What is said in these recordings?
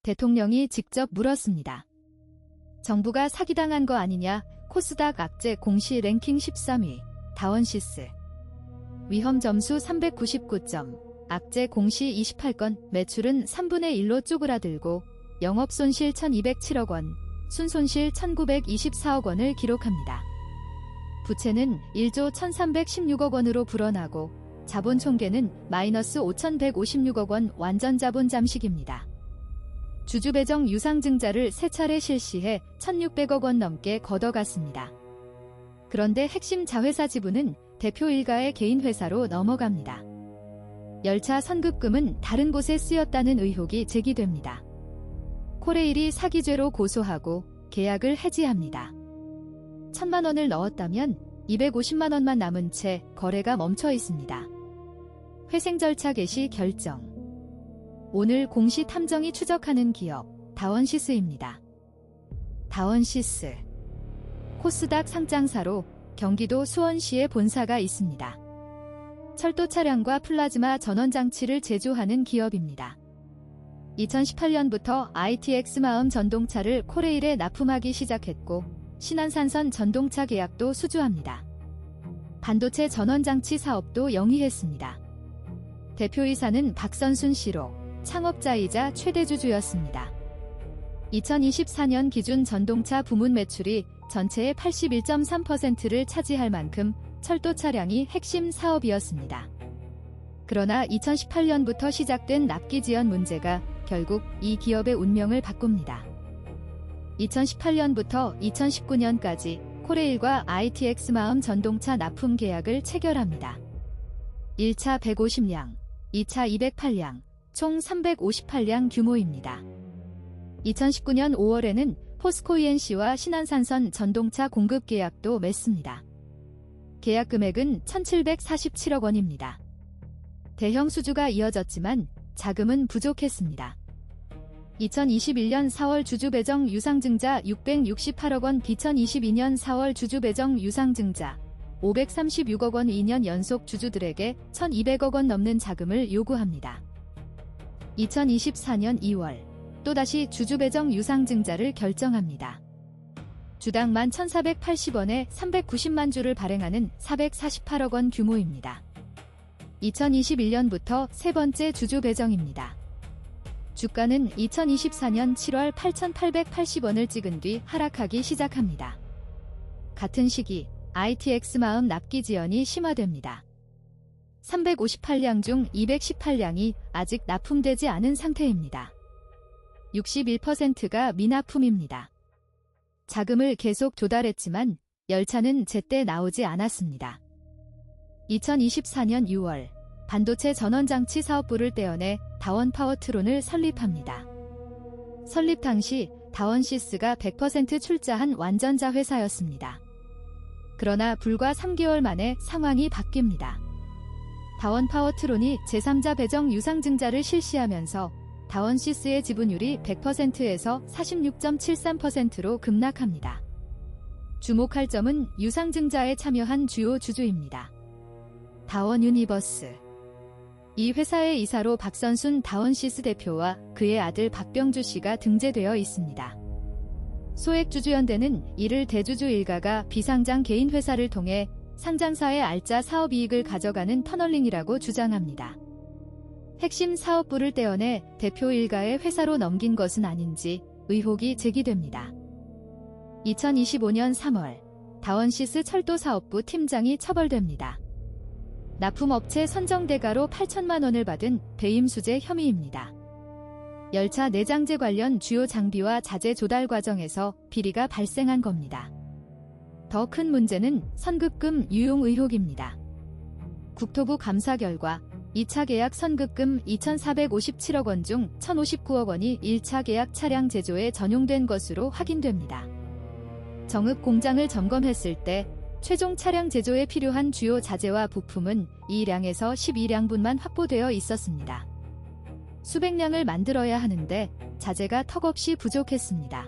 대통령이 직접 물었습니다. 정부가 사기당한 거 아니냐? 코스닥 악재 공시 랭킹 13위, 다원시스. 위험 점수 399점, 악재 공시 28건, 매출은 3분의 1로 쪼그라들고 영업손실 1207억 원, 순손실 1924억 원을 기록합니다. 부채는 1조 1316억 원으로 불어나고 자본 총계는 마이너스 5156억 원 완전 자본 잠식입니다. 주주 배정 유상증자를 3차례 실시해 1600억 원 넘게 걷어갔습니다. 그런데 핵심 자회사 지분은 대표 일가의 개인 회사로 넘어갑니다. 열차 선급금은 다른 곳에 쓰였다는 의혹이 제기됩니다. 코레일이 사기죄로 고소하고 계약을 해지합니다. 1000만 원을 넣었다면 250만 원만 남은 채 거래가 멈춰 있습니다. 회생 절차 개시 결정. 오늘 공시 탐정이 추적하는 기업 다원시스입니다. 다원시스. 코스닥 상장사로 경기도 수원시에 본사가 있습니다. 철도 차량과 플라즈마 전원장치를 제조하는 기업입니다. 2018년부터 ITX 마음 전동차를 코레일에 납품하기 시작했고 신안산선 전동차 계약도 수주합니다. 반도체 전원장치 사업도 영위했습니다. 대표이사는 박선순 씨로 창업자이자 최대주주였습니다. 2024년 기준 전동차 부문 매출이 전체의 81.3%를 차지할 만큼 철도 차량이 핵심 사업이었습니다. 그러나 2018년부터 시작된 납기 지연 문제가 결국 이 기업의 운명을 바꿉니다. 2018년부터 2019년까지 코레일과 ITX 마음 전동차 납품 계약을 체결합니다. 1차 150량, 2차 208량, 총 358량 규모입니다. 2019년 5월에는 포스코 ENC와 신안산선 전동차 공급 계약도 맺습니다. 계약 금액은 1747억 원입니다. 대형 수주가 이어졌지만 자금은 부족했습니다. 2021년 4월 주주 배정 유상증자 668억 원, 2022년 4월 주주 배정 유상증자 536억 원, 2년 연속 주주들에게 1200억 원 넘는 자금을 요구합니다. 2024년 2월 또다시 주주 배정 유상증자를 결정합니다. 주당 11,480원에 390만 주를 발행하는 448억 원 규모입니다. 2021년부터 세 번째 주주 배정입니다. 주가는 2024년 7월 8,880원을 찍은 뒤 하락하기 시작합니다. 같은 시기 ITX 마음 납기 지연이 심화됩니다. 358량 중 218량이 아직 납품되지 않은 상태입니다. 61%가 미납품입니다. 자금을 계속 조달했지만 열차는 제때 나오지 않았습니다. 2024년 6월 반도체 전원장치 사업부를 떼어내 다원파워트론을 설립합니다. 설립 당시 다원시스가 100% 출자한 완전자 회사였습니다. 그러나 불과 3개월 만에 상황이 바뀝니다. 다원파워트론이 제3자 배정 유상증자를 실시하면서 다원시스의 지분율이 100%에서 46.73%로 급락합니다. 주목할 점은 유상증자에 참여한 주요 주주입니다. 다원유니버스. 이 회사의 이사로 박선순 다원시스 대표와 그의 아들 박병주 씨가 등재되어 있습니다. 소액주주연대는 이를 대주주 일가가 비상장 개인 회사를 통해 상장사의 알짜 사업이익을 가져가는 터널링이라고 주장합니다. 핵심 사업부를 떼어내 대표 일가의 회사로 넘긴 것은 아닌지 의혹이 제기됩니다. 2025년 3월 다원시스 철도사업부 팀장이 처벌됩니다. 납품업체 선정대가로 8천만 원을 받은 배임수재 혐의입니다. 열차 내장재 관련 주요 장비와 자재 조달 과정에서 비리가 발생한 겁니다. 더 큰 문제는 선급금 유용 의혹입니다. 국토부 감사 결과 2차 계약 선급금 2,457억 원 중 1,059억 원이 1차 계약 차량 제조에 전용된 것으로 확인됩니다. 정읍 공장을 점검했을 때 최종 차량 제조에 필요한 주요 자재와 부품은 2량에서 12량분만 확보되어 있었습니다. 수백 량을 만들어야 하는데 자재가 턱없이 부족했습니다.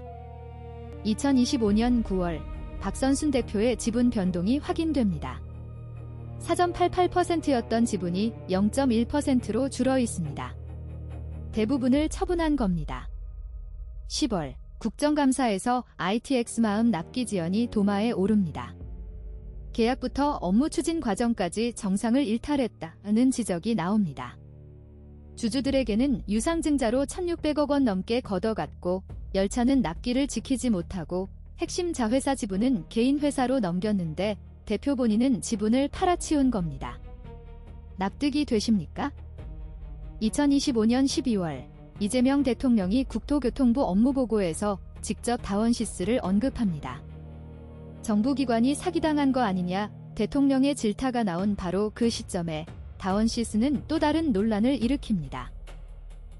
2025년 9월 박선순 대표의 지분 변동이 확인됩니다. 4.88%였던 지분이 0.1%로 줄어 있습니다. 대부분을 처분한 겁니다. 10월 국정감사에서 ITX 마음 납기 지연이 도마에 오릅니다. 계약부터 업무 추진 과정까지 정상을 일탈했다는 지적이 나옵니다. 주주들에게는 유상증자로 1,600억 원 넘게 걷어갔고 열차는 납기를 지키지 못하고 핵심 자회사 지분은 개인 회사로 넘겼는데 대표 본인은 지분을 팔아치운 겁니다. 납득이 되십니까? 2025년 12월 이재명 대통령이 국토교통부 업무보고에서 직접 다원시스를 언급합니다. 정부기관이 사기당한 거 아니냐 대통령의 질타가 나온 바로 그 시점에 다원시스는 또 다른 논란을 일으킵니다.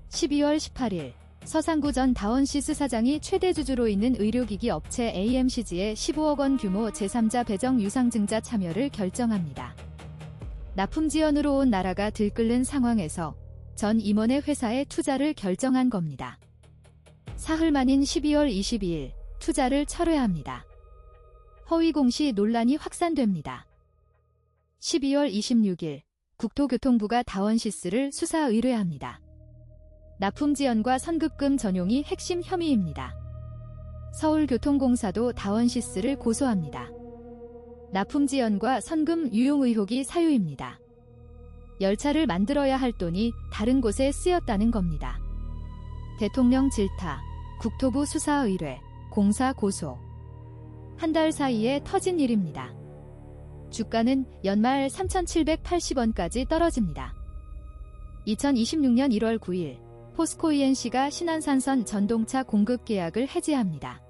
12월 18일 서상구 전 다원시스 사장이 최대 주주로 있는 의료기기 업체 AMCG의 15억 원 규모 제3자 배정 유상증자 참여를 결정합니다. 납품 지연으로 온 나라가 들끓는 상황에서 전 임원의 회사에 투자를 결정한 겁니다. 사흘 만인 12월 22일 투자를 철회합니다. 허위 공시 논란이 확산됩니다. 12월 26일 국토교통부가 다원시스를 수사 의뢰합니다. 납품 지연과 선급금 전용이 핵심 혐의입니다. 서울교통공사도 다원시스를 고소합니다. 납품 지연과 선금 유용 의혹이 사유입니다. 열차를 만들어야 할 돈이 다른 곳에 쓰였다는 겁니다. 대통령 질타, 국토부 수사 의뢰, 공사 고소. 한 달 사이에 터진 일입니다. 주가는 연말 3,780원까지 떨어집니다. 2026년 1월 9일 포스코 ENC가 신안산선 전동차 공급 계약을 해지합니다.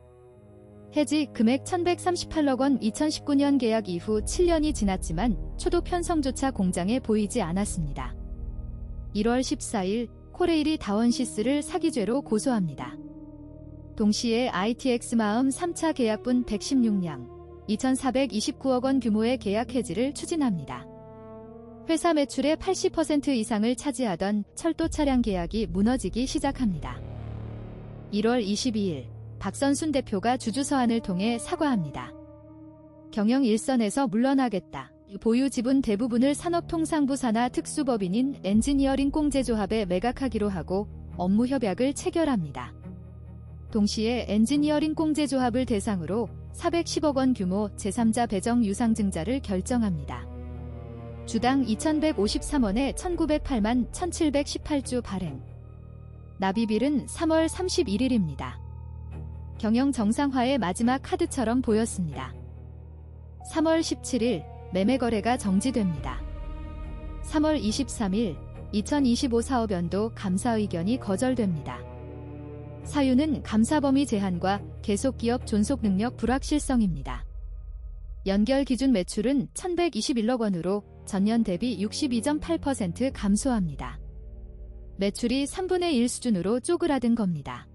해지 금액 1,138억 원 2019년 계약 이후 7년이 지났지만 초도 편성조차 공장에 보이지 않았습니다. 1월 14일 코레일이 다원시스를 사기죄로 고소합니다. 동시에 ITX 마음 3차 계약분 116량, 2,429억 원 규모의 계약 해지를 추진합니다. 회사 매출의 80% 이상을 차지하던 철도 차량 계약이 무너지기 시작합니다. 1월 22일 박선순 대표가 주주서한을 통해 사과합니다. 경영 일선에서 물러나겠다. 보유 지분 대부분을 산업통상부 산하 특수법인인 엔지니어링 공제조합에 매각하기로 하고 업무 협약을 체결합니다. 동시에 엔지니어링 공제조합을 대상으로 410억 원 규모 제3자 배정 유상증자를 결정합니다. 주당 2,153원에 1,908만 1,718주 발행. 납입일은 3월 31일입니다. 경영 정상화의 마지막 카드처럼 보였습니다. 3월 17일 매매 거래가 정지됩니다. 3월 23일 2025 사업연도 감사 의견이 거절됩니다. 사유는 감사 범위 제한과 계속 기업 존속 능력 불확실성입니다. 연결 기준 매출은 1,121억 원으로 전년 대비 62.8% 감소합니다. 매출이 3분의 1 수준으로 쪼그라든 겁니다.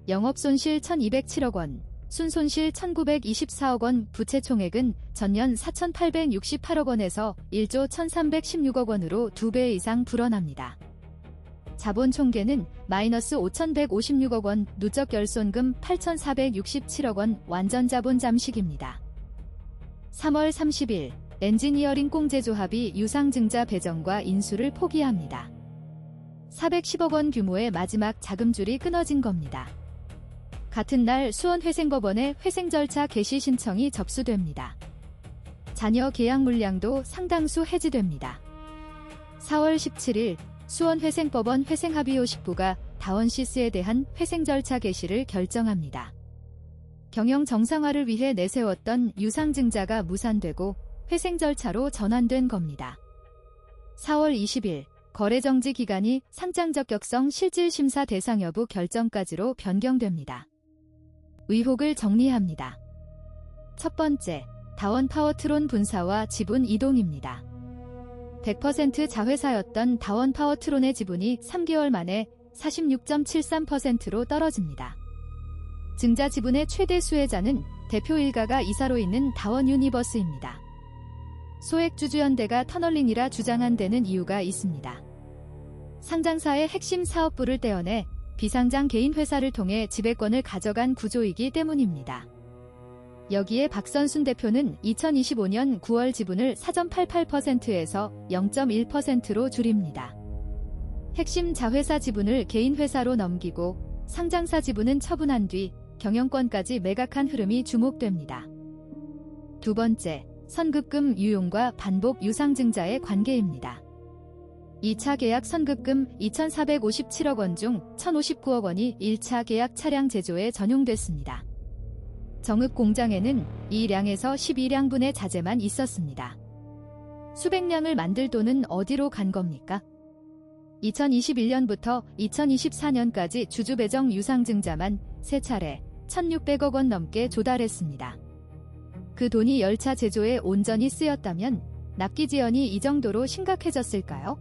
영업손실 1,207억 원, 순손실 1,924억 원, 부채 총액은 전년 4,868억 원에서 1조 1,316억 원으로 2배 이상 불어납니다. 자본 총계는 마이너스 5,156억 원, 누적 결손금 8,467억 원, 완전 자본 잠식입니다. 3월 30일 엔지니어링 공제조합이 유상증자 배정과 인수를 포기합니다. 410억 원 규모의 마지막 자금줄이 끊어진 겁니다. 같은 날 수원회생법원에 회생 절차 개시 신청이 접수됩니다. 잔여 계약 물량도 상당수 해지됩니다. 4월 17일 수원회생법원 회생합의호식부가 다원시스에 대한 회생 절차 개시를 결정합니다. 경영 정상화를 위해 내세웠던 유상증자가 무산되고 회생 절차로 전환된 겁니다. 4월 20일 거래정지 기간이 상장 적격성 실질심사 대상 여부 결정까지로 변경됩니다. 의혹을 정리합니다. 첫 번째, 다원파워트론 분사와 지분 이동입니다. 100% 자회사였던 다원파워트론의 지분이 3개월 만에 46.73%로 떨어집니다. 증자 지분의 최대 수혜자는 대표 일가가 이사로 있는 다원유니버스입니다. 소액주주연대가 터널링이라 주장한 데는 이유가 있습니다. 상장사의 핵심 사업부를 떼어내 비상장 개인 회사를 통해 지배권을 가져간 구조이기 때문입니다. 여기에 박선순 대표는 2025년 9월 지분을 4.88%에서 0.1%로 줄입니다. 핵심 자회사 지분을 개인 회사로 넘기고 상장사 지분은 처분한 뒤 경영권까지 매각한 흐름이 주목됩니다. 두 번째, 선급금 유용과 반복 유상증자의 관계입니다. 2차 계약 선급금 2,457억 원 중 1,059억 원이 1차 계약 차량 제조에 전용됐습니다. 정읍 공장에는 2량에서 12량분의 자재만 있었습니다. 수백 량을 만들 돈은 어디로 간 겁니까? 2021년부터 2024년까지 주주 배정 유상증자만 3차례 1,600억 원 넘게 조달했습니다. 그 돈이 열차 제조에 온전히 쓰였다면 납기 지연이 이 정도로 심각해졌을까요?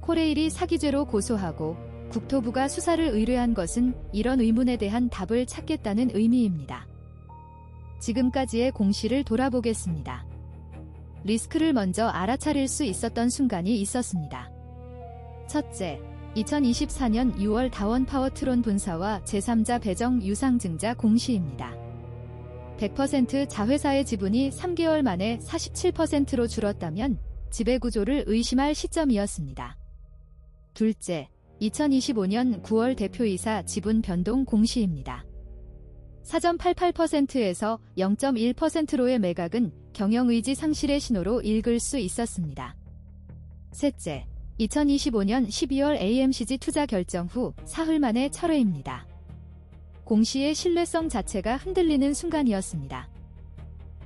코레일이 사기죄로 고소하고 국토부가 수사를 의뢰한 것은 이런 의문에 대한 답을 찾겠다는 의미입니다. 지금까지의 공시를 돌아보겠습니다. 리스크를 먼저 알아차릴 수 있었던 순간이 있었습니다. 첫째, 2024년 6월 다원파워트론 본사와 제3자 배정 유상증자 공시입니다. 100% 자회사의 지분이 3개월 만에 47%로 줄었다면 지배구조를 의심할 시점이었습니다. 둘째, 2025년 9월 대표이사 지분 변동 공시입니다. 사전 88%에서 0.1%로의 매각은 경영의지 상실의 신호로 읽을 수 있었습니다. 셋째, 2025년 12월 AMCG 투자 결정 후 사흘 만의 철회입니다. 공시의 신뢰성 자체가 흔들리는 순간이었습니다.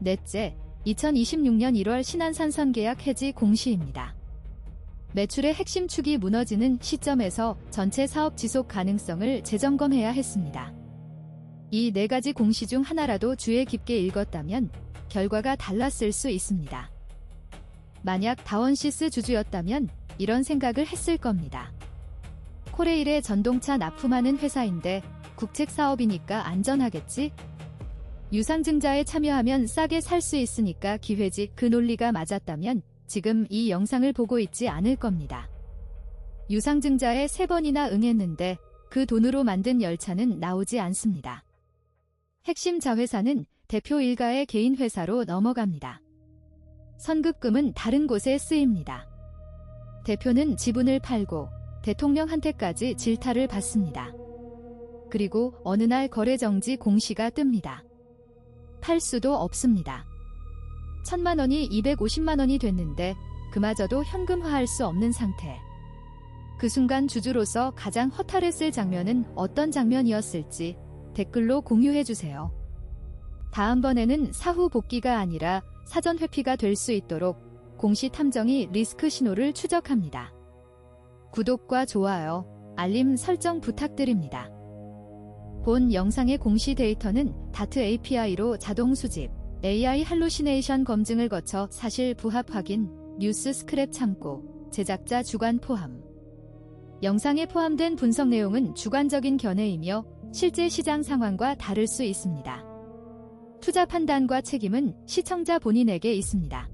넷째, 2026년 1월 신한산선 계약 해지 공시입니다. 매출의 핵심 축이 무너지는 시점에서 전체 사업 지속 가능성을 재점검해야 했습니다. 이 네 가지 공시 중 하나라도 주의 깊게 읽었다면 결과가 달랐을 수 있습니다. 만약 다원시스 주주였다면 이런 생각을 했을 겁니다. 코레일의 전동차 납품하는 회사인데 국책 사업이니까 안전하겠지? 유상증자에 참여하면 싸게 살 수 있으니까 기회지, 그 논리가 맞았다면 지금 이 영상을 보고 있지 않을 겁니다. 유상증자에 3번이나 응했는데 그 돈으로 만든 열차는 나오지 않습니다. 핵심 자회사는 대표 일가의 개인 회사로 넘어갑니다. 선급금은 다른 곳에 쓰입니다. 대표는 지분을 팔고 대통령한테까지 질타를 받습니다. 그리고 어느 날 거래 정지 공시가 뜹니다. 팔 수도 없습니다. 1,000만 원이 250만 원이 됐는데 그마저도 현금화할 수 없는 상태. 그 순간 주주로서 가장 허탈했을 장면은 어떤 장면이었을지 댓글로 공유해주세요. 다음번에는 사후 복귀가 아니라 사전 회피가 될 수 있도록 공시 탐정이 리스크 신호를 추적합니다. 구독과 좋아요, 알림 설정 부탁드립니다. 본 영상의 공시 데이터는 다트 API로 자동 수집, AI 할루시네이션 검증을 거쳐 사실 부합 확인, 뉴스 스크랩 참고, 제작자 주관 포함. 영상에 포함된 분석 내용은 주관적인 견해이며 실제 시장 상황과 다를 수 있습니다. 투자 판단과 책임은 시청자 본인에게 있습니다.